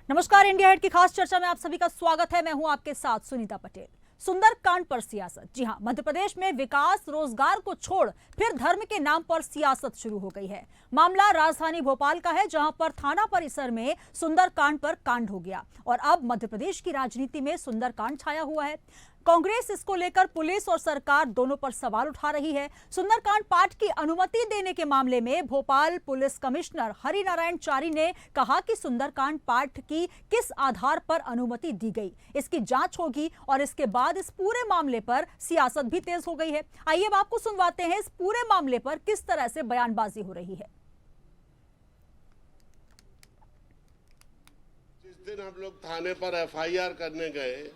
नमस्कार, India head की खास चर्चा में आप सभी का स्वागत है। मैं हूं आपके साथ सुनीता पटेल। सुंदरकांड पर सियासत। जी हां, मध्य प्रदेश में विकास रोजगार को छोड़ फिर धर्म के नाम पर सियासत शुरू हो गई है। मामला राजधानी भोपाल का है, जहां पर थाना परिसर में सुंदरकांड पर कांड हो गया और अब मध्य प्रदेश की राजनीति में सुंदरकांड छाया हुआ है। कांग्रेस इसको लेकर पुलिस और सरकार दोनों पर सवाल उठा रही है। सुंदरकांड पाठ की अनुमति देने के मामले में भोपाल पुलिस कमिश्नर हरिनारायण चारी ने कहा कि सुंदरकांड पाठ की किस आधार पर अनुमति दी गई, इसकी जांच होगी और इसके बाद इस पूरे मामले पर सियासत भी तेज हो गई है। आइए अब आपको सुनवाते हैं इस पूरे मामले पर किस तरह से बयानबाजी हो रही है। जिस दिन हम लोग थाने पर एफआईआर करने गए,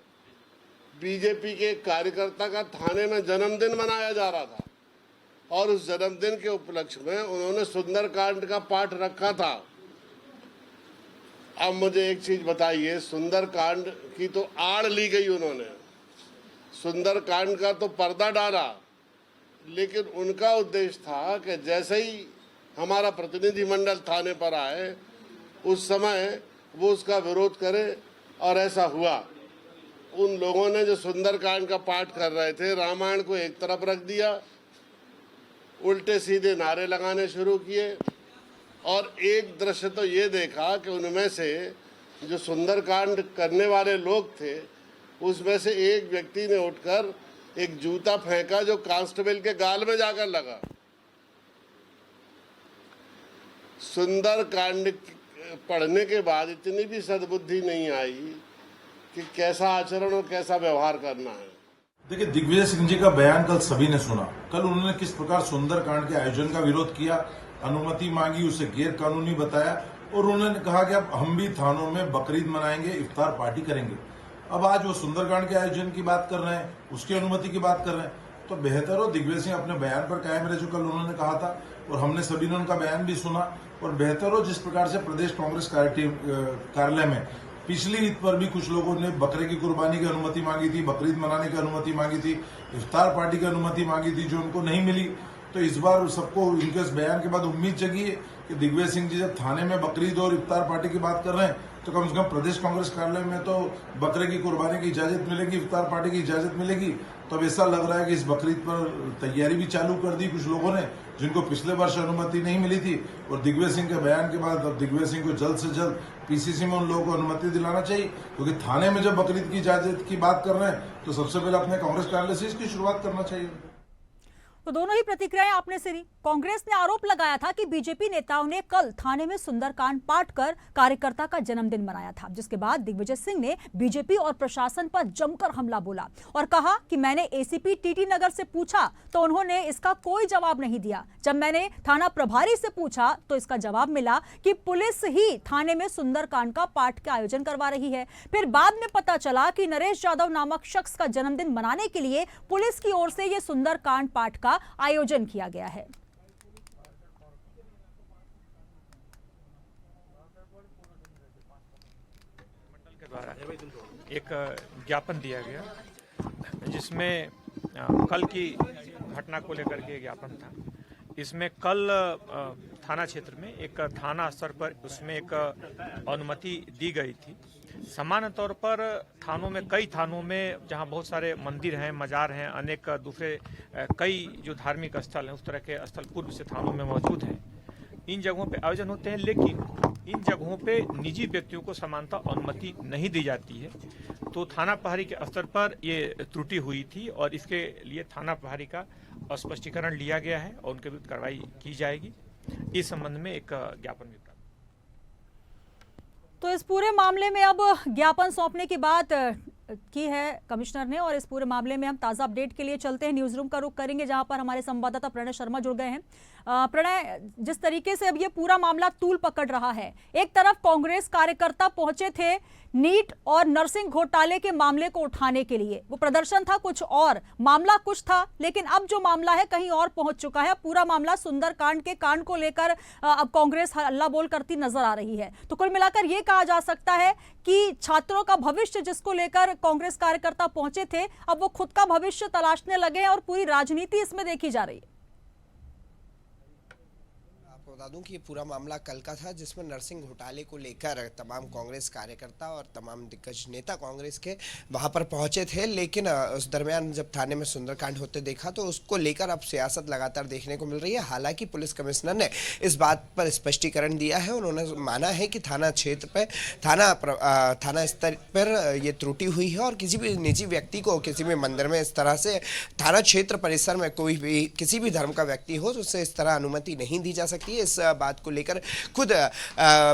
बीजेपी के कार्यकर्ता का थाने में जन्मदिन मनाया जा रहा था और उस जन्मदिन के उपलक्ष्य में उन्होंने सुंदरकांड का पाठ रखा था। अब मुझे एक चीज बताइए, सुंदरकांड की तो आड़ ली गई, उन्होंने सुंदरकांड का तो पर्दा डाला, लेकिन उनका उद्देश्य था कि जैसे ही हमारा प्रतिनिधिमंडल थाने पर आए उस समय वो उसका विरोध करे, और ऐसा हुआ। उन लोगों ने जो सुंदरकांड का पाठ कर रहे थे, रामायण को एक तरफ रख दिया, उल्टे सीधे नारे लगाने शुरू किए और एक दृश्य तो ये देखा कि उनमें से जो सुंदरकांड करने वाले लोग थे उसमें से एक व्यक्ति ने उठकर एक जूता फेंका जो कांस्टेबल के गाल में जाकर लगा। सुंदरकांड पढ़ने के बाद इतनी भी सद्बुद्धि नहीं आई कि कैसा आचरण और कैसा व्यवहार करना है। देखिए, दिग्विजय सिंह जी का बयान कल सभी ने सुना। कल उन्होंने किस प्रकार सुंदरकांड के आयोजन का विरोध किया, अनुमति मांगी, उसे गैर कानूनी बताया और उन्होंने कहा कि अब हम भी थानों में बकरीद मनाएंगे, इफ्तार पार्टी करेंगे। अब आज वो सुंदरकांड के आयोजन की बात कर रहे हैं, उसकी अनुमति की बात कर रहे हैं, तो बेहतर हो दिग्विजय सिंह अपने बयान पर कायम रहे जो कल उन्होंने कहा था, और हमने सभी ने उनका बयान भी सुना। और बेहतर हो जिस प्रकार से प्रदेश कांग्रेस कार्यालय में पिछली ईद पर भी कुछ लोगों ने बकरे की कुर्बानी की अनुमति मांगी थी, बकरीद मनाने की अनुमति मांगी थी, इफ्तार पार्टी की अनुमति मांगी थी, जो उनको नहीं मिली। तो इस बार सबको इनके इस बयान के बाद उम्मीद जगी है कि दिग्विजय सिंह जी जब थाने में बकरीद और इफ्तार पार्टी की बात कर रहे हैं तो कम से कम प्रदेश कांग्रेस कार्यालय में तो बकरे की कुर्बानी की इजाजत मिलेगी, इफ्तार पार्टी की इजाजत मिलेगी। तो अब ऐसा लग रहा है कि इस बकरीद पर तैयारी भी चालू कर दी कुछ लोगों ने, जिनको पिछले वर्ष अनुमति नहीं मिली थी। और दिग्विजय सिंह के बयान के बाद अब दिग्विजय सिंह को जल्द से जल्द पीसीसी में उन लोगों को अनुमति दिलाना चाहिए, क्योंकि थाने में जब बकरीद की इजाजत की बात कर रहे हैं तो सबसे पहले अपने कांग्रेस कार्यालय से इसकी शुरुआत करना चाहिए। तो दोनों ही प्रतिक्रियाएं आपने सुनी। कांग्रेस ने आरोप लगाया था कि बीजेपी नेताओं ने कल थाने में सुंदरकांड पाठ कर कार्यकर्ता का जन्मदिन मनाया था, जिसके बाद दिग्विजय सिंह ने बीजेपी और प्रशासन पर जमकर हमला बोला और कहा कि मैंने एसीपी टीटी नगर से पूछा तो उन्होंने इसका कोई जवाब नहीं दिया। जब मैंने थाना प्रभारी से पूछा तो इसका जवाब मिला कि पुलिस ही थाने में सुंदरकांड का पाठ का आयोजन करवा रही है। फिर बाद में पता चला कि नरेश यादव नामक शख्स का जन्मदिन मनाने के लिए पुलिस की ओर से यह सुंदरकांड पाठ का आयोजन किया गया है। मंडल के द्वारा एक ज्ञापन दिया गया जिसमें कल की घटना को लेकर के ज्ञापन था। इसमें कल थाना क्षेत्र में एक थाना स्तर पर उसमें एक अनुमति दी गई थी। सामान्य तौर पर थानों में, कई थानों में जहां बहुत सारे मंदिर हैं, मजार हैं, अनेक दूसरे कई जो धार्मिक स्थल हैं, उस तरह के स्थल पूर्व से थानों में मौजूद हैं। इन जगहों पे आयोजन होते हैं, लेकिन इन जगहों पे निजी व्यक्तियों को समानता अनुमति नहीं दी जाती है। तो थाना प्रभारी के स्तर पर ये त्रुटि हुई थी और इसके लिए थाना प्रभारी का स्पष्टीकरण लिया गया है और उनके विरुद्ध कार्रवाई की जाएगी। इस संबंध में एक ज्ञापन भी। तो इस पूरे मामले में अब ज्ञापन सौंपने की बात की है कमिश्नर ने, और इस पूरे मामले में हम ताज़ा अपडेट के लिए चलते हैं, न्यूज रूम का रुख करेंगे जहां पर हमारे संवाददाता प्रणय शर्मा जुड़ गए हैं। प्रणय, जिस तरीके से अब ये पूरा मामला तूल पकड़ रहा है, एक तरफ कांग्रेस कार्यकर्ता पहुंचे थे नीट और नर्सिंग घोटाले के मामले को उठाने के लिए, वो प्रदर्शन था कुछ और, मामला कुछ था, लेकिन अब जो मामला है कहीं और पहुंच चुका है। पूरा मामला सुंदरकांड के कांड को लेकर अब कांग्रेस हल्ला बोल करती नजर आ रही है। तो कुल मिलाकर यह कहा जा सकता है कि छात्रों का भविष्य जिसको लेकर कांग्रेस कार्यकर्ता पहुंचे थे, अब वो खुद का भविष्य तलाशने लगे हैं और पूरी राजनीति इसमें देखी जा रही है। आप बता दूं कि ये पूरा मामला कल का था, जिसमें नरसिंह घोटाले को लेकर तमाम कांग्रेस कार्यकर्ता और तमाम दिग्गज नेता कांग्रेस के वहां पर पहुंचे थे। लेकिन उस दरमियान जब थाने में सुंदरकांड होते देखा तो उसको लेकर अब सियासत लगातार देखने को मिल रही है। हालांकि पुलिस कमिश्नर ने इस बात पर स्पष्टीकरण दिया है। उन्होंने माना है कि थाना क्षेत्र पर थाना स्तर पर यह त्रुटि हुई है और किसी भी निजी व्यक्ति को किसी भी मंदिर में इस तरह से थाना क्षेत्र परिसर में कोई भी किसी भी धर्म का व्यक्ति हो तो उससे इस तरह अनुमति नहीं दी जा सकती है। इस बात को लेकर खुद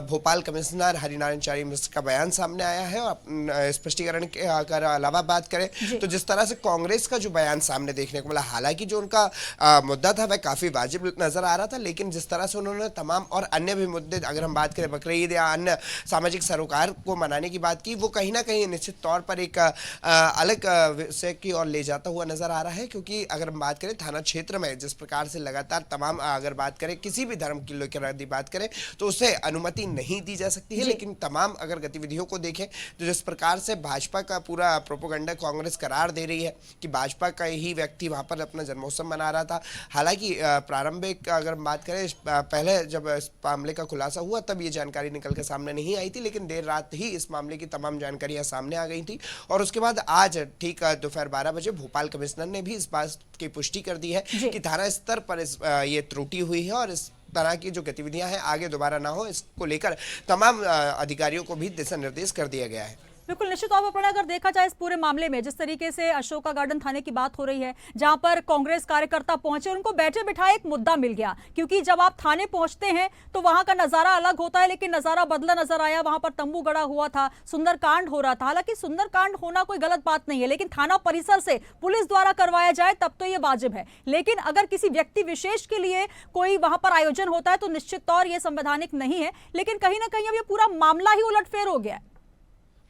भोपाल कमिश्नर हरिनारायण मिश्र का बयान सामने आया है। और स्पष्टीकरण के अगर अलावा बात करें तो जिस तरह से कांग्रेस का जो बयान सामने देखने को मिला, हालांकि जो उनका मुद्दा था वह काफी वाजिब नजर आ रहा था, लेकिन जिस तरह से उन्होंने तमाम और अन्य भी मुद्दे, अगर हम बात करें बकरीद या अन्य सामाजिक सरोकार को मनाने की बात की, वो कहीं ना कहीं निश्चित तौर पर एक अलग विषय की ओर ले जाता हुआ नजर आ रहा है। क्योंकि अगर हम बात करें थाना क्षेत्र में जिस प्रकार से लगातार तमाम, अगर बात करें किसी भी धर्म की लेकर यदि बात करें तो उसे अनुमति नहीं दी जा सकती है। लेकिन तमाम अगर गतिविधियों को देखें तो जिस प्रकार से भाजपा का पूरा प्रोपोगंडा कांग्रेस करार दे रही है कि भाजपा का ही व्यक्ति वहां पर अपना जन्मोत्सव मना रहा था। हालांकि प्रारंभिक अगर बात करें पहले जब इस मामले का खुलासा हुआ तब ये जानकारी निकल के सामने नहीं आई थी, लेकिन देर रात ही इस मामले की तमाम जानकारियां सामने आ गई थी। और उसके बाद आज ठीक दोपहर 12 बजे भोपाल कमिश्नर ने भी इस बात की पुष्टि कर दी है कि थाना स्तर पर ये त्रुटि हुई है और इस तरह की जो गतिविधियां हैं आगे दोबारा ना हो, इसको लेकर तमाम अधिकारियों को भी दिशा निर्देश कर दिया गया है। बिल्कुल निश्चित तौर पर अगर देखा जाए इस पूरे मामले में जिस तरीके से अशोका गार्डन थाने की बात हो रही है, जहां पर कांग्रेस कार्यकर्ता पहुंचे, उनको बैठे बिठाए एक मुद्दा मिल गया। क्योंकि जब आप थाने पहुंचते हैं तो वहां का नजारा अलग होता है, लेकिन नजारा बदला नजर आया। वहां पर तंबू गड़ा हुआ था, सुंदरकांड हो रहा था। हालांकि सुंदरकांड होना कोई गलत बात नहीं है, लेकिन थाना परिसर से पुलिस द्वारा करवाया जाए तब तो यह वाजिब है। लेकिन अगर किसी व्यक्ति विशेष के लिए कोई वहां पर आयोजन होता है तो निश्चित तौर यह संवैधानिक नहीं है। लेकिन कहीं ना कहीं अब यह पूरा मामला ही उलटफेर हो गया है।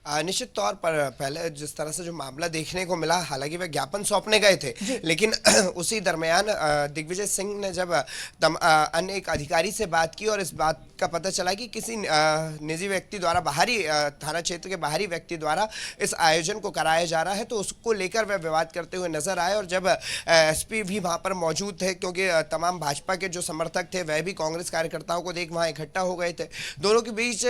निश्चित तौर पर पहले जिस तरह से जो मामला देखने को मिला, हालांकि वे ज्ञापन सौंपने गए थे, लेकिन उसी दरमियान दिग्विजय सिंह ने जब अन्य एक अधिकारी से बात की और इस बात का पता चला कि किसी निजी व्यक्ति द्वारा, बाहरी थाना क्षेत्र के बाहरी व्यक्ति द्वारा इस आयोजन को कराया जा रहा है, तो उसको लेकर वह विवाद करते हुए नजर आए। और जब एसपी भी वहां पर मौजूद थे, क्योंकि तमाम भाजपा के जो समर्थक थे वह भी कांग्रेस कार्यकर्ताओं को देख वहां इकट्ठा हो गए थे, दोनों के बीच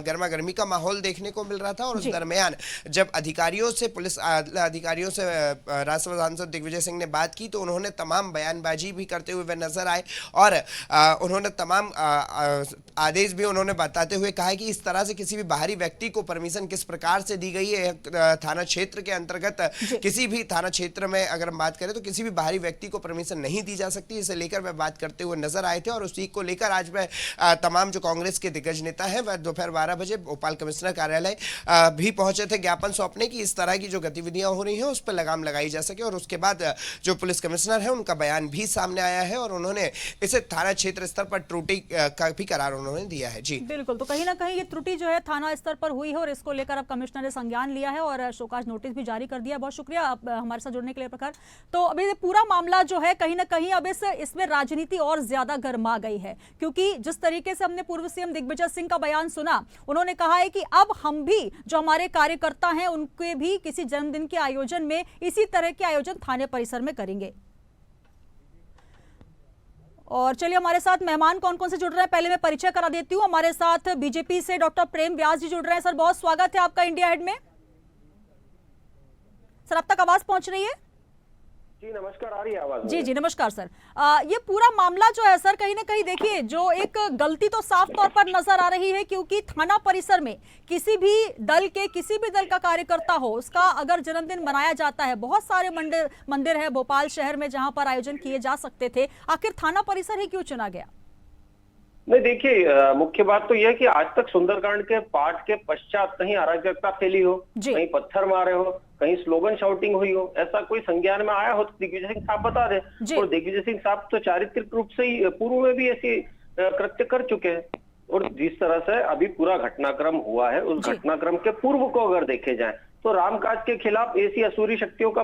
गर्मा गर्मी का माहौल देखने को मिल रहा था। और उस दरमियान जब अधिकारियों से, पुलिस अधिकारियों से राज्यसभा सांसद दिग्विजय सिंह ने बात की तो उन्होंने तमाम बयानबाजी भी करते हुए वे नजर आए और उन्होंने तमाम आदेश भी उन्होंने बताते हुए कहा कि इस तरह से किसी भी बाहरी व्यक्ति को परमिशन किस प्रकार से दी गई है। थाना क्षेत्र के अंतर्गत किसी भी थाना क्षेत्र में अगर हम बात करें तो किसी भी बाहरी व्यक्ति को परमिशन नहीं दी जा सकती, इसे लेकर वह बात करते हुए नजर आए थे। और उसी को लेकर आज वह तमाम जो कांग्रेस के दिग्गज नेता हैं वह दोपहर 12 बजे भोपाल कमिश्नर कार्यालय भी पहुंचे थे ज्ञापन सौंपने की इस तरह की जो गतिविधियां हो रही हैं उस पर लगाम लगाई जा सके। और उसके बाद जो पुलिस कमिश्नर है उनका बयान भी सामने आया है और उन्होंने इसे थाना क्षेत्र स्तर पर त्रुटि का भी करार उन्होंने दिया है। जी बिल्कुल, तो कहीं ना कहीं ये त्रुटि जो है थाना स्तर पर हुई है और इसको लेकर अब कमिश्नर ने संज्ञान लिया है और शोकाज नोटिस भी जारी कर दिया। बहुत शुक्रिया आप हमारे साथ जुड़ने के लिए प्रखर। तो अभी पूरा मामला जो है कहीं ना कहीं अब इसमें राजनीति और ज्यादा गर्मा गई है, क्योंकि जिस तरीके से हमने पूर्व सीएम दिग्विजय सिंह का बयान सुना, उन्होंने कहा है कि अब हम भी जो हमारे कार्यकर्ता हैं उनके भी किसी जन्मदिन के आयोजन में इसी तरह के आयोजन थाने परिसर में करेंगे। और चलिए हमारे साथ मेहमान कौन कौन से जुड़ रहे हैं पहले मैं परिचय करा देती हूं। हमारे साथ बीजेपी से डॉक्टर प्रेम व्यास जी जुड़ रहे हैं। सर बहुत स्वागत है आपका इंडिया हेड में। सर अब तक आवाज पहुंच रही है? जी नमस्कार, आ रही है आवाज? जी जी नमस्कार सर। ये पूरा मामला जो है सर कहीं ना कहीं देखिए जो एक गलती तो साफ तौर पर नजर आ रही है, क्योंकि थाना परिसर में किसी भी दल का कार्यकर्ता हो, उसका अगर जन्मदिन मनाया जाता है, बहुत सारे मंदिर है भोपाल शहर में जहां पर आयोजन किए जा सकते थे, आखिर थाना परिसर ही क्यों चुना गया? नहीं देखिए, मुख्य बात तो यह है कि आज तक सुंदरकांड के पाठ के पश्चात कहीं अराजकता फैली हो, कहीं पत्थर मारे हो, कहीं स्लोगन शाउटिंग हुई हो, ऐसा कोई संज्ञान में आया हो तो दिग्विजय सिंह साहब बता दें। और दिग्विजय सिंह साहब तो चारित्रिक रूप से ही पूर्व में भी ऐसी कृत्य कर चुके हैं। और जिस तरह से अभी पूरा घटनाक्रम हुआ है उस घटनाक्रम के पूर्व को अगर देखे जाए तो रामकाज के खिलाफ ऐसी असुरी शक्तियों का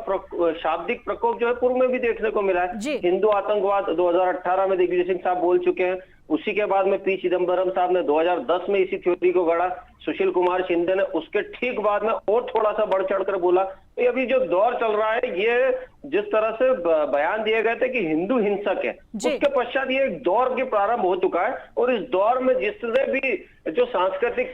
शाब्दिक प्रकोप जो है पूर्व में भी देखने को मिला है। हिंदू आतंकवाद 2018 में दिग्विजय सिंह साहब बोल चुके हैं। उसी के बाद में पी चिदम्बरम साहब ने 2010 में इसी थ्योरी को गढ़ा। सुशील कुमार शिंदे ने उसके ठीक बाद में और थोड़ा सा बढ़ चढ़कर बोला। तो अभी जो दौर चल रहा है, ये जिस तरह से बयान दिए गए थे कि हिंदू हिंसक है, उसके पश्चात ये एक दौर के प्रारंभ हो चुका है। और इस दौर में जिससे भी जो सांस्कृतिक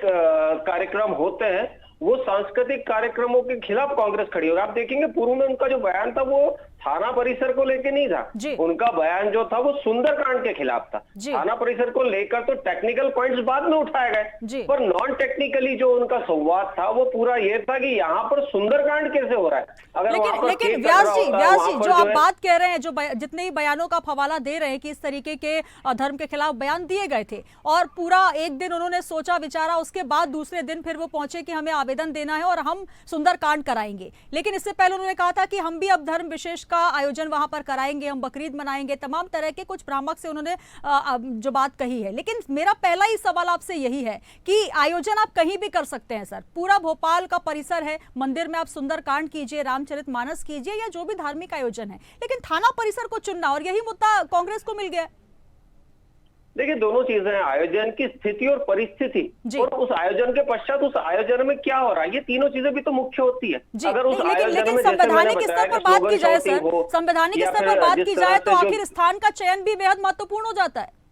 कार्यक्रम होते हैं, वो सांस्कृतिक कार्यक्रमों के खिलाफ कांग्रेस खड़ी होगी। आप देखेंगे पूर्व में उनका जो बयान था वो थाना परिसर को लेकर नहीं था, उनका बयान जो था वो सुंदरकांड के खिलाफ था। थाना परिसर को लेकर तो टेक्निकल पॉइंट्स बाद में उठाए गए, पर नॉन टेक्निकली जो उनका संवाद था वो पूरा ये था कि यहाँ पर सुंदरकांड कैसे हो रहा है। अगर लेकिन व्यास जी जो आप बात कह रहे हैं, जो जितने ही बयानों का हवाला दे रहे हैं कि इस तरीके के धर्म के खिलाफ बयान दिए गए थे और पूरा एक दिन उन्होंने सोचा विचारा, उसके बाद दूसरे दिन फिर वो पहुंचे कि हमें आवेदन देना है और हम सुंदरकांड कराएंगे। लेकिन इससे पहले उन्होंने कहा था कि हम भी अब धर्म विशेष का आयोजन वहां पर कराएंगे, हम बकरीद मनाएंगे, तमाम तरह के कुछ भ्रामक से उन्होंने जो बात कही है। लेकिन मेरा पहला ही सवाल आपसे यही है कि आयोजन आप कहीं भी कर सकते हैं सर, पूरा भोपाल का परिसर है, मंदिर में आप सुंदरकांड कीजिए, रामचरितमानस कीजिए या जो भी धार्मिक आयोजन है, लेकिन थाना परिसर को चुनना, और यही मुद्दा कांग्रेस को मिल गया। देखिए दोनों चीजें हैं, आयोजन की स्थिति और परिस्थिति, और उस आयोजन के पश्चात उस आयोजन में क्या हो रहा है, ये तीनों चीजें भी तो मुख्य होती है। अगर उस आयोजन में संवैधानिक स्तर पर बात की जाए सर, संवैधानिक स्तर पर बात की जाए तो आखिर स्थान का चयन भी बेहद महत्वपूर्ण हो जाता है।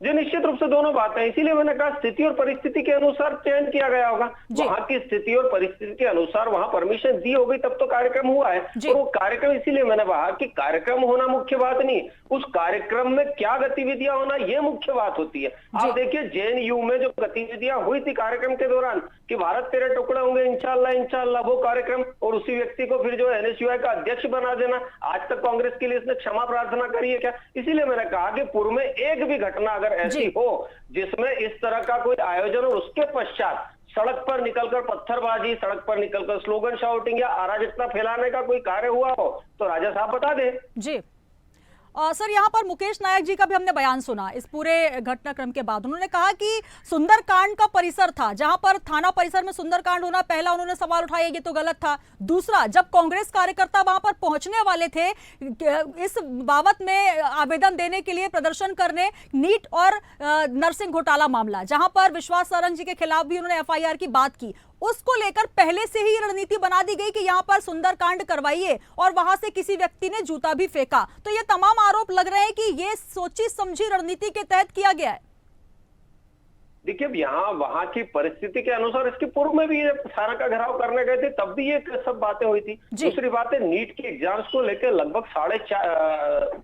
जो निश्चित रूप से दोनों बातें, इसीलिए मैंने कहा स्थिति और परिस्थिति के अनुसार चयन किया गया होगा। वहां की स्थिति और परिस्थिति के अनुसार वहां परमिशन दी होगी, तब तो कार्यक्रम हुआ है। और वो कार्यक्रम, इसीलिए मैंने कहा कि कार्यक्रम होना मुख्य बात नहीं, उस कार्यक्रम में क्या गतिविधियां होना ये मुख्य बात होती है। आप देखिए जेएनयू में जो गतिविधियां हुई थी कार्यक्रम के दौरान कि भारत तेरे टुकड़े होंगे इंशाल्लाह इंशाल्लाह, वो कार्यक्रम, और उसी व्यक्ति को फिर जो एनएसयूआई का अध्यक्ष बना देना, आज तक कांग्रेस के लिए इसने क्षमा प्रार्थना करी है क्या? इसीलिए मैंने कहा कि पूर्व में एक भी घटना अगर ऐसी हो जिसमें इस तरह का कोई आयोजन और उसके पश्चात सड़क पर निकलकर पत्थरबाजी, सड़क पर निकलकर स्लोगन शाउटिंग या अराजकता फैलाने का कोई कार्य हुआ हो तो राजा साहब बता दें। जी सर, यहाँ पर मुकेश नायक जी का भी हमने बयान सुना इस पूरे घटनाक्रम के बाद। उन्होंने कहा कि सुंदरकांड का परिसर था, जहां पर थाना परिसर में सुंदरकांड होना, पहला उन्होंने सवाल उठाया ये तो गलत था। दूसरा, जब कांग्रेस कार्यकर्ता वहां पर पहुंचने वाले थे इस बाबत में आवेदन देने के लिए, प्रदर्शन करने, नीट और नरसिंह घोटाला मामला, जहां पर विश्वास सारंग जी के खिलाफ भी उन्होंने एफआईआर की बात की, उसको लेकर पहले से ही रणनीति बना दी गई कि यहां पर सुंदरकांड करवाइए, और वहां से किसी व्यक्ति ने जूता भी फेंका। तो ये तमाम आरोप लग रहे हैं कि ये सोची समझी रणनीति के तहत किया गया है। देखिए यहाँ वहां की परिस्थिति के अनुसार इसके पूर्व में भी ये थाना का घेराव करने गए थे, तब भी ये सब बातें हुई थी। दूसरी बात है, नीट की एग्जाम्स को लेकर लगभग 4.5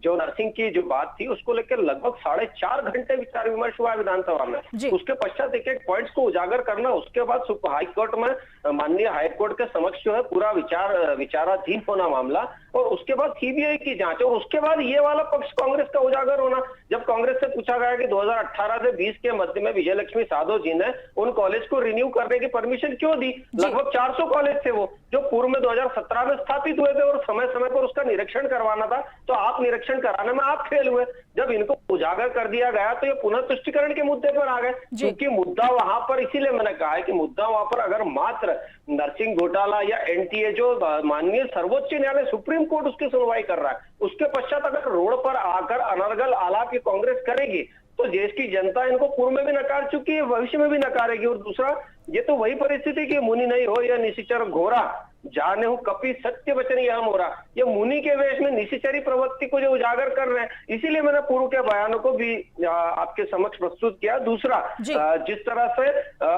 जो नरसिंह की जो बात थी उसको लेकर लगभग 4.5 घंटे विचार विमर्श हुआ विधानसभा में। उसके पश्चात एक एक पॉइंट्स को उजागर करना, उसके बाद हाईकोर्ट में माननीय हाईकोर्ट के समक्ष जो है पूरा विचाराधीन होना मामला, और उसके बाद सीबीआई की जांच, और उसके बाद ये वाला पक्ष कांग्रेस का उजागर होना। जब कांग्रेस से पूछा गया कि 2018 से 20 के मध्य में विजय लक्ष्मी साधो जी ने उन कॉलेज को रिन्यू करने की परमिशन क्यों दी? लगभग 400 कॉलेज थे वो जो पूर्व में 2017 में स्थापित हुए थे, और समय समय पर उसका निरीक्षण करवाना था, तो आप निरीक्षण कराने में आप फेल हुए। जब इनको उजागर कर दिया गया तो ये पुनः तुष्टिकरण के मुद्दे पर आ गए, क्योंकि मुद्दा वहां पर, इसीलिए मैंने कहा है कि मुद्दा वहां पर अगर मात्र नरसिंह घोटाला या एनटीए जो माननीय सर्वोच्च न्यायालय सुप्रीम कोर्ट उसकी सुनवाई कर रहा है, उसके पश्चात अगर रोड पर आकर अनर्गल आलाप ये कांग्रेस करेगी तो देश की जनता इनको पूर्व में भी नकार चुकी है, भविष्य में भी नकारेगी। और दूसरा, ये तो वही परिस्थिति की मुनि नहीं हो या निशिचर घोरा, जाने हो कपि सत्य वचन यह मोरा, ये मुनि के वेश में निशिचरी प्रवृत्ति को जो उजागर कर रहे हैं, इसीलिए मैंने पूर्व के बयानों को भी आपके समक्ष प्रस्तुत किया। दूसरा, जिस तरह से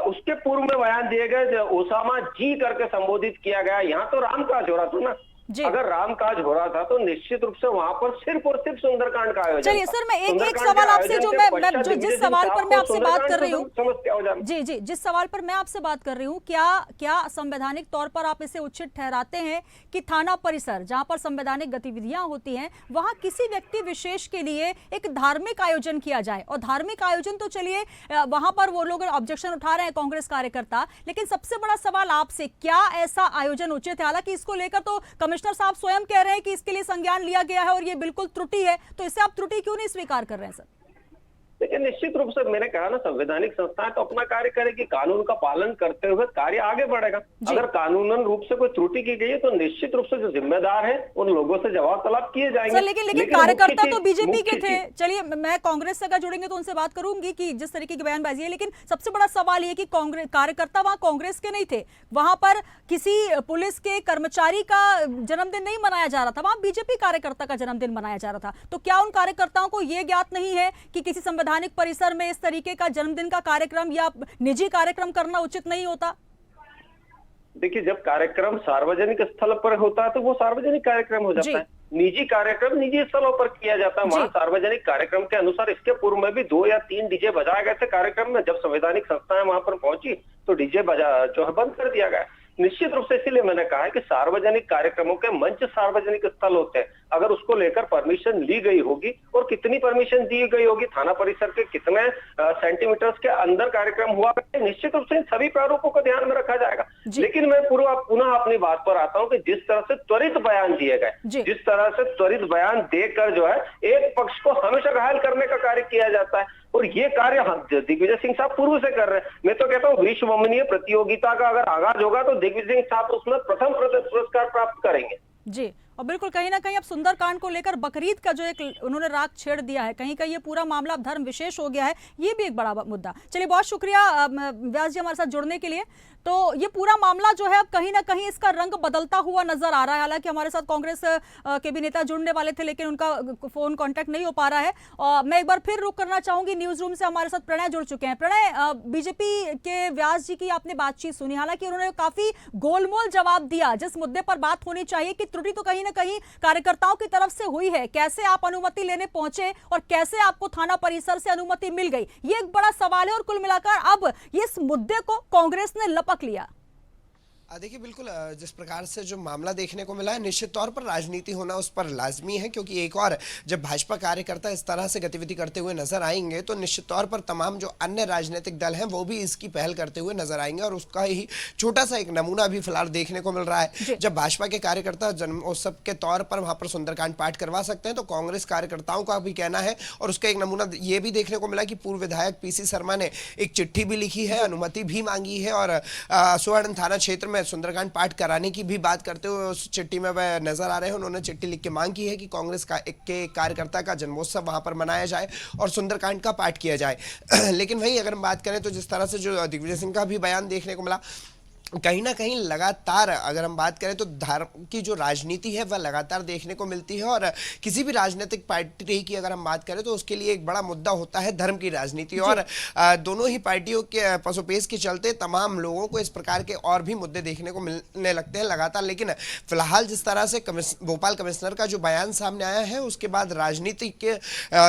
उसके पूर्व में बयान दिए गए, ओसामा जी करके संबोधित किया गया, यहाँ तो रामकाज हो रहा था ना। अगर रामकाज हो रहा था तो निश्चित रूप से वहां पर सिर्फ और सिर्फ सुंदरकांड का आयोजन। चलिए सर, मैं एक सवाल आपसे जो जिस सवाल पर मैं आपसे बात कर रही हूँ, जी जिस सवाल पर मैं आपसे बात कर रही हूँ, क्या संवैधानिक तौर पर आप इसे उचित ठहराते हैं कि थाना परिसर जहां पर संवैधानिक गतिविधियां होती हैं वहां किसी व्यक्ति विशेष के लिए एक धार्मिक आयोजन किया जाए? और धार्मिक आयोजन तो चलिए वहां पर वो लोग ऑब्जेक्शन उठा रहे हैं कांग्रेस कार्यकर्ता, लेकिन सबसे बड़ा सवाल आपसे, क्या ऐसा आयोजन उचित है? हालांकि इसको लेकर तो कमिश्नर साहब स्वयं कह रहे हैं कि इसके लिए संज्ञान लिया गया है और ये बिल्कुल त्रुटि है, तो इससे आप त्रुटि क्यों नहीं स्वीकार कर रहे हैं सर? लेकिन निश्चित रूप से मैंने कहा ना, संवैधानिक संस्थाएं तो अपना कार्य करेगी, कानून का पालन करते हुए कार्य आगे बढ़ेगा। अगर कानूनन रूप से कोई त्रुटि की गई है तो निश्चित रूप से जो जिम्मेदार है उन लोगों से जवाब तलब किए जाएंगे। लेकिन कार्यकर्ता तो बीजेपी के थे। चलिए, मैं कांग्रेस से अगर जुड़ेंगे तो उनसे बात करूंगी कि जिस तरीके की बयानबाजी है, लेकिन सबसे बड़ा सवाल ये कि कांग्रेस कार्यकर्ता वहां कांग्रेस के नहीं थे, वहां पर किसी पुलिस के कर्मचारी का जन्मदिन नहीं मनाया जा रहा था, वहां बीजेपी कार्यकर्ता का जन्मदिन मनाया जा रहा था। तो क्या उन कार्यकर्ताओं को यह ज्ञात नहीं है कि किसी संवैधानिक परिसर में इस तरीके का जन्मदिन का कार्यक्रम या निजी कार्यक्रम करना उचित नहीं होता? देखिए, जब कार्यक्रम सार्वजनिक स्थल पर होता है तो वो सार्वजनिक कार्यक्रम हो जाता है। निजी कार्यक्रम निजी स्थलों पर किया जाता है, वहाँ सार्वजनिक कार्यक्रम के अनुसार। इसके पूर्व में भी 2 या 3 डीजे बजाए गए थे कार्यक्रम में। जब संवैधानिक संस्थाएं वहां पर पहुंची तो डीजे जो है बंद कर दिया गया। निश्चित रूप से इसीलिए मैंने कहा है कि सार्वजनिक कार्यक्रमों के मंच सार्वजनिक स्थल होते हैं। अगर उसको लेकर परमिशन ली गई होगी और कितनी परमिशन दी गई होगी, थाना परिसर के कितने सेंटीमीटर्स के अंदर कार्यक्रम हुआ, निश्चित रूप से इन सभी प्रारूपों को ध्यान में रखा जाएगा। लेकिन मैं पुनः अपनी बात पर आता हूं कि जिस तरह से त्वरित बयान दिए गए, जिस तरह से त्वरित बयान देकर जो है एक पक्ष को हमेशा घायल करने का कार्य किया जाता है, और ये कार्य दिग्विजय सिंह साहब पूर्व से कर रहे हैं। मैं तो कहता हूँ विश्वमनीय प्रतियोगिता का अगर आगाज होगा तो दिग्विजय सिंह साहब उसमें प्रथम पुरस्कार प्राप्त करेंगे। जी, और बिल्कुल कहीं ना कहीं अब सुंदरकांड को लेकर बकरीद का जो एक उन्होंने राग छेड़ दिया है, कहीं कहीं ये पूरा मामला अब धर्म विशेष हो गया है, ये भी एक बड़ा मुद्दा। चलिए, बहुत शुक्रिया व्यास जी हमारे साथ जुड़ने के लिए। तो ये पूरा मामला जो है अब कहीं ना कहीं इसका रंग बदलता हुआ नजर आ रहा है। हालांकि हमारे साथ कांग्रेस के भी नेता जुड़ने वाले थे, लेकिन उनका फोन कांटेक्ट नहीं हो पा रहा है। और मैं एक बार फिर रुक करना चाहूंगी, न्यूज रूम से हमारे साथ प्रणय जुड़ चुके हैं। प्रणय, बीजेपी के व्यास जी की आपने बातचीत सुनी, हालांकि उन्होंने काफी गोलमोल जवाब दिया। जिस मुद्दे पर बात होनी चाहिए कि त्रुटि तो कहीं ना कहीं कार्यकर्ताओं की तरफ से हुई है, कैसे आप अनुमति लेने पहुंचे और कैसे आपको थाना परिसर से अनुमति मिल गई, ये एक बड़ा सवाल है। और कुल मिलाकर अब इस मुद्दे को कांग्रेस ने लपक लिया। देखिए, बिल्कुल जिस प्रकार से जो मामला देखने को मिला है, निश्चित तौर पर राजनीति होना उस पर लाजमी है, क्योंकि एक और जब भाजपा कार्यकर्ता इस तरह से गतिविधि करते हुए नजर आएंगे तो निश्चित तौर पर तमाम जो अन्य राजनीतिक दल हैं वो भी इसकी पहल करते हुए नजर आएंगे। और उसका ही छोटा सा एक नमूना भी फिलहाल देखने को मिल रहा है। जब भाजपा के कार्यकर्ता जन्मोत्सव के तौर पर वहां पर सुंदरकांड पाठ करवा सकते हैं तो कांग्रेस कार्यकर्ताओं का भी कहना है, और उसका एक नमूना ये भी देखने को मिला कि पूर्व विधायक पीसी शर्मा ने एक चिट्ठी भी लिखी है, अनुमति भी मांगी है, और सुवर्ण थाना क्षेत्र में सुंदरकांड पाठ कराने की भी बात करते हुए उस चिट्ठी में वह नजर आ रहे हैं। उन्होंने चिट्ठी लिख के मांग की है कि कांग्रेस के कार्यकर्ता का जन्मोत्सव वहां पर मनाया जाए और सुंदरकांड का पाठ किया जाए। लेकिन वही अगर हम बात करें तो जिस तरह से जो दिग्विजय सिंह का भी बयान देखने को मिला, कहीं ना कहीं लगातार अगर हम बात करें तो धर्म की जो राजनीति है वह लगातार देखने को मिलती है। और किसी भी राजनीतिक पार्टी की अगर हम बात करें तो उसके लिए एक बड़ा मुद्दा होता है धर्म की राजनीति। और दोनों ही पार्टियों के पसोपेश के चलते तमाम लोगों को इस प्रकार के और भी मुद्दे देखने को मिलने लगते हैं लगातार। लेकिन फिलहाल जिस तरह से भोपाल कमिश्नर का जो बयान सामने आया है उसके बाद राजनीति के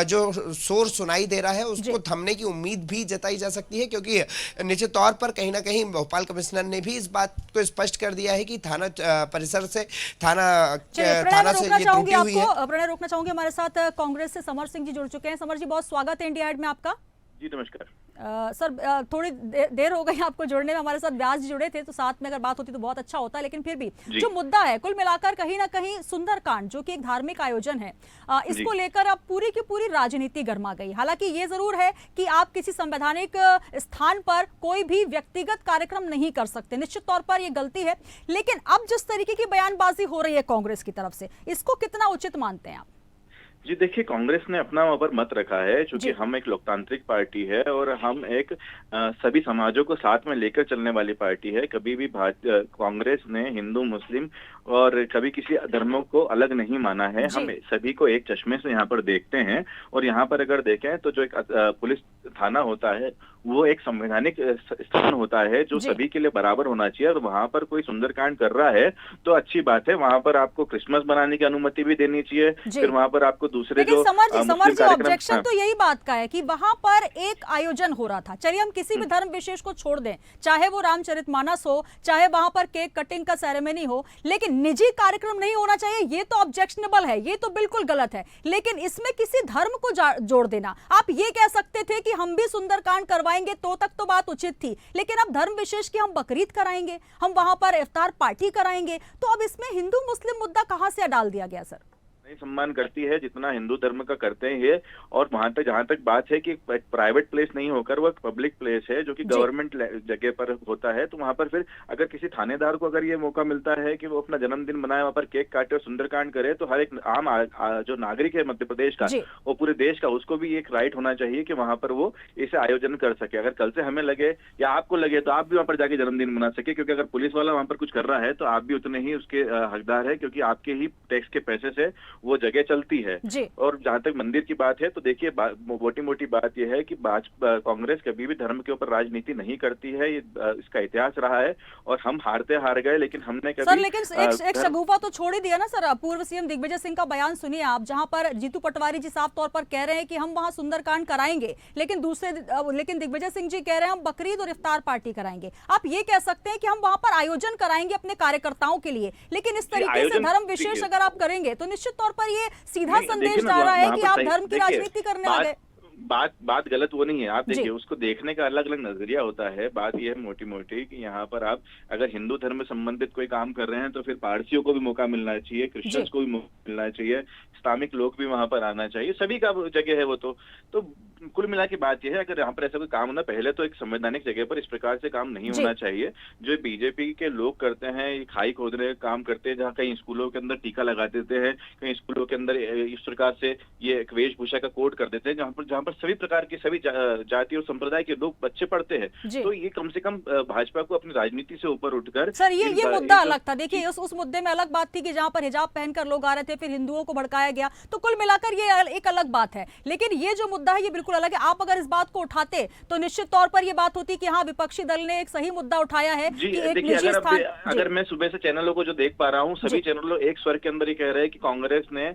जो शोर सुनाई दे रहा है उसको थमने की उम्मीद भी जताई जा सकती है, क्योंकि निश्चित तौर पर कहीं ना कहीं भोपाल कमिश्नर ने भी इस बात को स्पष्ट कर दिया है कि थाना परिसर से थाना से ये त्रुटि हुई है। प्रणय, रोकना चाहूंगी, हमारे साथ कांग्रेस से समर सिंह जी जुड़ चुके हैं। समर जी, बहुत स्वागत है इंडिया एड में आपका। जी नमस्कार। सर, थोड़ी देर हो गई आपको जुड़ने में, हमारे साथ व्यास जी जुड़े थे तो साथ में अगर बात होती तो बहुत अच्छा होता, लेकिन फिर भी जो मुद्दा है कुल मिलाकर कहीं ना कहीं सुंदरकांड जो कि एक धार्मिक आयोजन है, इसको लेकर अब पूरी की पूरी राजनीति गर्मा गई। हालांकि ये जरूर है कि आप किसी संवैधानिक स्थान पर कोई भी व्यक्तिगत कार्यक्रम नहीं कर सकते, निश्चित तौर पर यह गलती है। लेकिन अब जिस तरीके की बयानबाजी हो रही है कांग्रेस की तरफ से, इसको कितना उचित मानते हैं आप? जी देखिए, कांग्रेस ने अपना वहां पर मत रखा है, क्योंकि हम एक लोकतांत्रिक पार्टी है और हम एक सभी समाजों को साथ में लेकर चलने वाली पार्टी है। कभी भी कांग्रेस ने हिंदू मुस्लिम और कभी किसी धर्मों को अलग नहीं माना है। हम सभी को एक चश्मे से यहाँ पर देखते हैं। और यहाँ पर अगर देखें तो जो एक पुलिस थाना होता है वो एक संवैधानिक स्थान होता है जो सभी के लिए बराबर होना चाहिए। और वहां पर कोई सुंदरकांड कर रहा है तो अच्छी बात है, वहां पर आपको क्रिसमस मनाने की अनुमति भी देनी चाहिए। फिर वहां पर आपको दूसरे जो समर जी ऑब्जेक्शन तो यही बात का है कि वहां पर एक आयोजन हो रहा था। चलिए हम किसी भी धर्म विशेष को छोड़ दें, चाहे वो रामचरितमानस हो, चाहे वहां पर केक कटिंग का सेरेमनी हो, लेकिन निजी कार्यक्रम नहीं होना चाहिए, ये तो ऑब्जेक्शनेबल है, ये तो बिल्कुल गलत है। लेकिन इसमें किसी धर्म को जोड़ देना, आप ये कह सकते थे कि हम भी सुंदरकांड करवाएंगे तो तक तो बात उचित थी, लेकिन अब धर्म विशेष की हम बकरीद कराएंगे, हम वहां पर इफ्तार पार्टी कराएंगे, तो अब इसमें हिंदू मुस्लिम मुद्दा कहां से डाल दिया गया सर? नहीं सम्मान करती है जितना हिंदू धर्म का करते हैं। और वहां तक जहां तक बात है कि प्राइवेट प्लेस नहीं होकर वो एक पब्लिक प्लेस है जो कि गवर्नमेंट जगह पर होता है, तो वहां पर फिर अगर किसी थानेदार को अगर ये मौका मिलता है कि वो अपना जन्मदिन मनाए, वहां पर केक काटे और सुंदरकांड करे, तो हर एक आम जो नागरिक है मध्य प्रदेश का, वो पूरे देश का, उसको भी एक राइट होना चाहिए कि वहां पर वो इसे आयोजन कर सके। अगर कल से हमें लगे या आपको लगे तो आप भी वहां पर जाके जन्मदिन मना सके, क्योंकि अगर पुलिस वाला वहां पर कुछ कर रहा है तो आप भी उतने ही उसके हकदार है, क्योंकि आपके ही टैक्स के पैसे से वो जगह चलती है। और जहां तक मंदिर की बात है तो देखिए मोटी मोटी बात यह है कि कांग्रेस कभी भी धर्म के ऊपर राजनीति नहीं करती है, ये इसका इतिहास रहा है और हम हारते हार गए, लेकिन हमने कभी सर लेकिन एक शगुफा तो छोड़ ही दिया ना सर। पूर्व सीएम दिग्विजय सिंह का बयान सुनिए आप, जहां पर जीतू पटवारी जी साफ तौर पर कह रहे हैं कि हम वहां सुंदरकांड कराएंगे, लेकिन दिग्विजय सिंह जी कह रहे हैं हम बकरीद और इफ्तार पार्टी कराएंगे। आप ये कह सकते हैं कि हम वहां पर आयोजन कराएंगे अपने कार्यकर्ताओं के लिए, लेकिन इस तरीके से धर्म विशेष अगर आप करेंगे तो निश्चित तौर पर ये सीधा संदेश जा रहा है कि आप धर्म की राजनीति करने आ गए। बात गलत वो नहीं है। आप देखिए उसको देखने का अलग अलग नजरिया होता है। बात यह है मोटी मोटी कि यहाँ पर आप अगर हिंदू धर्म से संबंधित कोई काम कर रहे हैं तो फिर पारसियों को भी मौका मिलना चाहिए, क्रिश्चियंस को भी मौका मिलना चाहिए, इस्लामिक लोग भी वहां पर आना चाहिए, सभी का जगह है वो। तो कुल मिला के बात यह है अगर यहाँ पर ऐसा कोई काम होना, पहले तो एक संवैधानिक जगह पर इस प्रकार से काम नहीं होना चाहिए जो बीजेपी के लोग करते हैं। खाई खोदने का काम करते हैं, जहाँ कई स्कूलों के अंदर टीका लगा देते हैं, कई स्कूलों के अंदर इस प्रकार से ये वेशभूषा का कोड कर देते हैं, जहाँ पर सभी प्रकार के सभी जाति और संप्रदाय के लोग बच्चे पढ़ते हैं। तो ये कम से कम भाजपा को अपनी राजनीति से ऊपर उठकर सर ये मुद्दा अलग था। देखिए उस मुद्दे में अलग बात थी कि जहां पर हिजाब पहनकर लोग आ रहे थे, फिर हिंदुओं को भड़काया गया, तो कुल मिलाकर ये एक अलग बात है। लेकिन ये जो मुद्दा है ये बिल्कुल अलग है। आप अगर इस बात को उठाते तो निश्चित तौर पर ये बात होती कि हाँ विपक्षी दल ने एक सही मुद्दा उठाया है कि एक निजी स्थान। अगर मैं सुबह से चैनलों को जो देख पा रहा हूँ, सभी चैनलों एक स्वर के अंदर ही कह रहे हैं कि कांग्रेस ने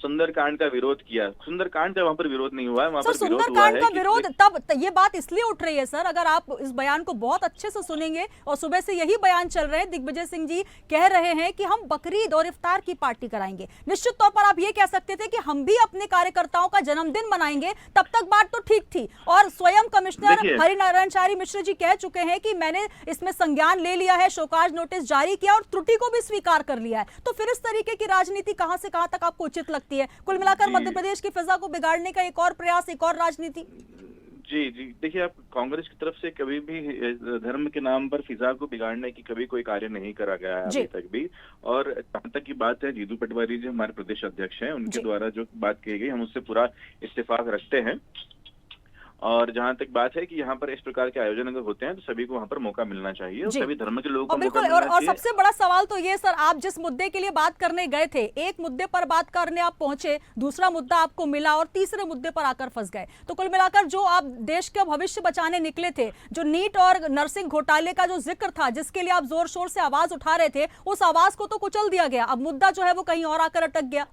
सुंदरकांड का विरोध किया। सुंदरकांड का वहां पर विरोध नहीं हुआ है, वहां पर विरोध तब ये बात इसलिए उठ रही है सर, अगर आप इस बयान को बहुत अच्छे से सुनेंगे और सुबह से यही बयान चल रहे हैं, दिग्विजय सिंह जी कह रहे हैं कि हम बकरीद और इफ्तार की पार्टी कराएंगे। निश्चित तौर पर आप ये कह सकते थे कि हम भी अपने कार्यकर्ताओं का जन्मदिन मनाएंगे, तब तक बात तो ठीक थी। और स्वयं कमिश्नर हरिनारायण चारी मिश्र जी कह चुके हैं कि मैंने इसमें संज्ञान ले लिया है, शोकाज नोटिस जारी किया और त्रुटि को भी स्वीकार कर लिया है। तो फिर इस तरीके की राजनीति कहां से कहां तक आपको उचित लगती है? कुल मिलाकर मध्य प्रदेश की फिजा को बिगाड़ने का एक और प्रयास, एक और राजनीति। जी देखिए, आप कांग्रेस की तरफ से कभी भी धर्म के नाम पर फिजा को बिगाड़ने की कभी कोई कार्य नहीं करा गया है अभी तक भी। और जहां तक की बात है, जीतू पटवारी जी हमारे प्रदेश अध्यक्ष हैं, उनके द्वारा जो बात कही गई हम उससे पूरा इत्तेफाक रखते हैं। और जहां तक बात है कि यहाँ पर इस प्रकार के आयोजन अगर होते हैं तो सभी को वहां पर मौका मिलना चाहिए और सभी धर्म के लोगों को मौका मिलना चाहिए। और सबसे बड़ा सवाल तो ये सर, आप जिस मुद्दे के लिए बात करने गए थे, एक मुद्दे पर बात करने आप पहुंचे, दूसरा मुद्दा आपको मिला और तीसरे मुद्दे पर आकर फंस गए। तो कुल मिलाकर जो आप देश का भविष्य बचाने निकले थे, जो नीट और नर्सिंग घोटाले का जो जिक्र था, जिसके लिए आप जोर शोर से आवाज उठा रहे थे, उस आवाज को तो कुचल दिया गया। अब मुद्दा जो है वो कहीं और आकर अटक गया।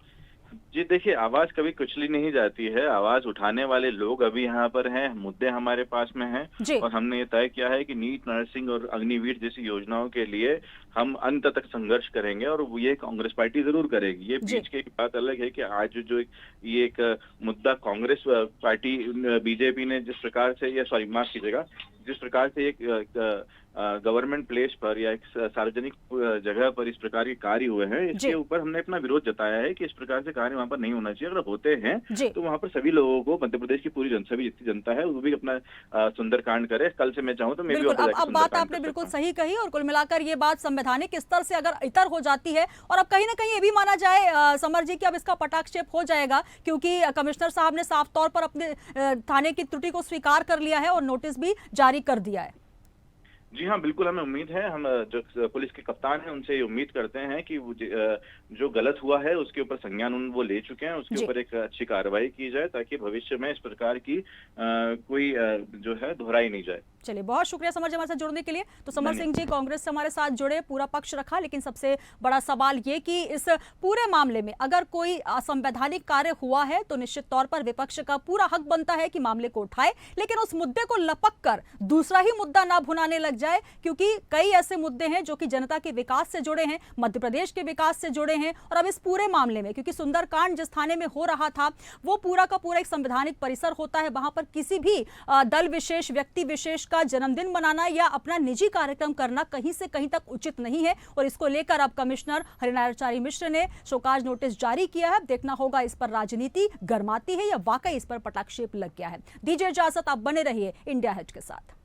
जी देखिए, आवाज कभी कुचली नहीं जाती है, आवाज उठाने वाले लोग अभी यहाँ पर हैं, मुद्दे हमारे पास में हैं और हमने ये तय किया है कि नीट, नर्सिंग और अग्निवीर जैसी योजनाओं के लिए हम अंत तक संघर्ष करेंगे और ये कांग्रेस पार्टी जरूर करेगी। ये बीच की बात अलग है कि आज जो ये एक मुद्दा कांग्रेस पार्टी बीजेपी ने जिस प्रकार से, या सॉरी माफ कीजिएगा, जिस प्रकार से एक गवर्नमेंट प्लेस पर या एक सार्वजनिक जगह पर इस प्रकार के कार्य हुए हैं, इसके ऊपर हमने अपना विरोध जताया है कि इस प्रकार से कार्य वहां पर नहीं होना चाहिए। अगर होते हैं तो वहां पर सभी लोगों को, मध्य प्रदेश की पूरी सभी जितनी जनता है वो भी अपना सुंदरकांड करे। कल से मैं चाहूँ तो मैं भी अब बात आपने बिल्कुल सही कही और कुल मिलाकर ये बात संवैधानिक स्तर से अगर इतर हो जाती है और अब कहीं ना कहीं ये भी माना जाए समर जी कि अब इसका पटाक्षेप हो जाएगा, क्योंकि कमिश्नर साहब ने साफ तौर पर अपने थाने की त्रुटि को स्वीकार कर लिया है और नोटिस भी जारी कर दिया है। जी हाँ, बिल्कुल हमें उम्मीद है, हम जो पुलिस के कप्तान हैं उनसे ये उम्मीद करते हैं कि जो गलत हुआ है उसके ऊपर संज्ञान वो ले चुके हैं, उसके ऊपर एक अच्छी कार्रवाई की जाए ताकि भविष्य में इस प्रकार की कोई जो है दोहराई नहीं जाए। चलिए, बहुत शुक्रिया समर जी हमारे साथ जुड़ने के लिए। तो समर सिंह जी कांग्रेस से हमारे साथ जुड़े, पूरा पक्ष रखा, लेकिन सबसे बड़ा सवाल ये कि इस पूरे मामले में अगर कोई असंवैधानिक कार्य हुआ है तो निश्चित तौर पर विपक्ष का पूरा हक बनता है कि मामले को उठाए, लेकिन उस मुद्दे को लपक कर दूसरा ही मुद्दा ना भुनाने लग जाए, क्योंकि कई ऐसे मुद्दे हैं जो कि जनता के विकास से जुड़े हैं, मध्य प्रदेश के विकास से जुड़े हैं। और अब इस पूरे मामले में, क्योंकि सुंदरकांड जिस थाने में हो रहा था वो पूरा का पूरा एक संवैधानिक परिसर होता है, वहां पर किसी भी दल विशेष, व्यक्ति विशेष का जन्मदिन मनाना या अपना निजी कार्यक्रम करना कहीं से कहीं तक उचित नहीं है और इसको लेकर अब कमिश्नर हरिनाराचारी मिश्र ने शोकाज नोटिस जारी किया है। देखना होगा इस पर राजनीति गरमाती है या वाकई इस पर पटाक्षेप लग गया है। दीजिए इजाजत, आप बने रहिए इंडिया हिट के साथ।